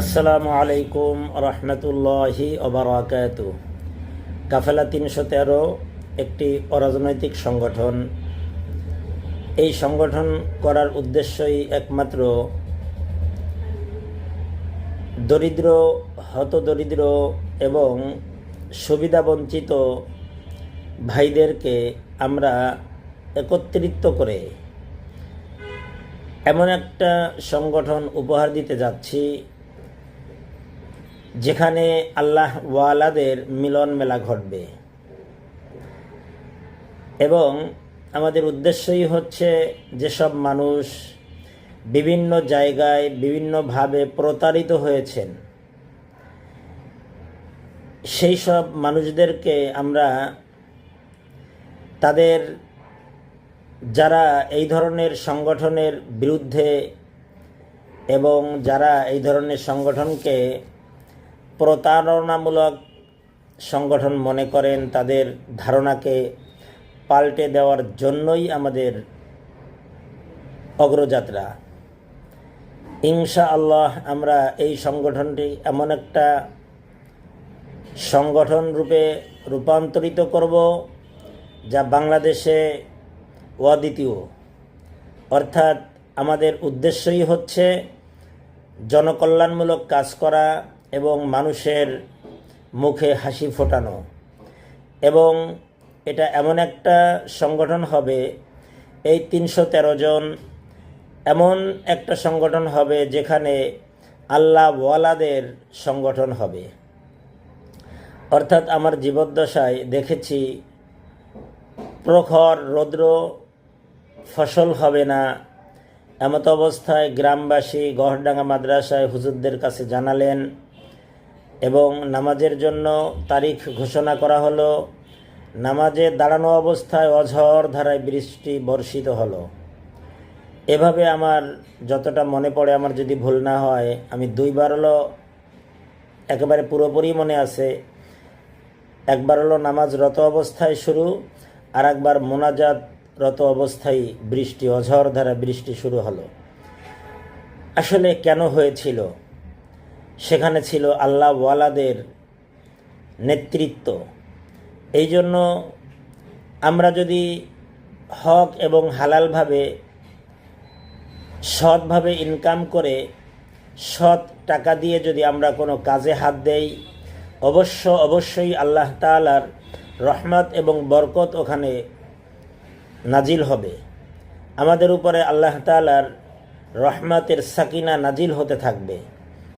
আসসালামু আলাইকুম রহমতুল্লাহি ওবারাকাতুহু। কাফেলা ৩১৩ একটি অরাজনৈতিক সংগঠন। এই সংগঠন করার উদ্দেশ্যই একমাত্র দরিদ্র, হতদরিদ্র এবং সুবিধাবঞ্চিত ভাইদেরকে আমরা একত্রিত করে এমন একটা সংগঠন উপহার দিতে যাচ্ছি যেখানে আল্লাহ ওয়ালাদের মিলন মেলা ঘটবে। এবং আমাদের উদ্দেশ্যই হচ্ছে যেসব মানুষ বিভিন্ন জায়গায় বিভিন্নভাবে প্রতারিত হয়েছেন, সেই সব মানুষদেরকে আমরা তাদের, যারা এই ধরনের সংগঠনের বিরুদ্ধে এবং যারা এই ধরনের সংগঠনকে প্রতারণামূলক সংগঠন মনে করেন, তাদের ধারণাকে পাল্টে দেওয়ার জন্যই আমাদের অগ্রযাত্রা। ইনশাআল্লাহ আমরা এই সংগঠনটি এমন একটা সংগঠন রূপে রূপান্তরিত করব যা বাংলাদেশে অদ্বিতীয়। অর্থাৎ আমাদের উদ্দেশ্যই হচ্ছে জনকল্যাণমূলক কাজ করা এবং মানুষের মুখে হাসি ফোটানো। এবং এটা এমন একটা সংগঠন হবে, এই ৩১৩ জন এমন একটা সংগঠন হবে যেখানে আল্লাহ ওয়ালাদের সংগঠন হবে। অর্থাৎ আমার জীবদ্দশায় দেখেছি প্রখর রৌদ্র, ফসল হবে না, এমত অবস্থায় গ্রামবাসী গহরডাঙ্গা মাদ্রাসায় হুজুরদের কাছে জানালেন এবং নামাজের জন্য তারিখ ঘোষণা করা হলো। নামাজে দাঁড়ানো অবস্থায় অঝড় ধারায় বৃষ্টি বর্ষিত হলো। এভাবে আমার যতটা মনে পড়ে, আমার যদি ভুল না হয়, আমি দুইবার হলো একেবারে পুরোপুরি মনে আছে। একবার হলো নামাজরত অবস্থায় শুরু, আর একবার মোনাজাতরত অবস্থায় বৃষ্টি, অঝড় ধারা বৃষ্টি শুরু হলো। আসলে কেন হয়েছিল? সেখানে ছিল আল্লাহ ওয়ালাদের নেতৃত্ব। এই জন্য আমরা যদি হক এবং হালালভাবে সৎভাবে ইনকাম করে সৎ টাকা দিয়ে যদি আমরা কোনো কাজে হাত দেই, অবশ্যই আল্লাহ তাআলার রহমত এবং বরকত ওখানে নাজিল হবে। আমাদের উপরে আল্লাহ তাআলার রহমতের সাকিনা নাজিল হতে থাকবে।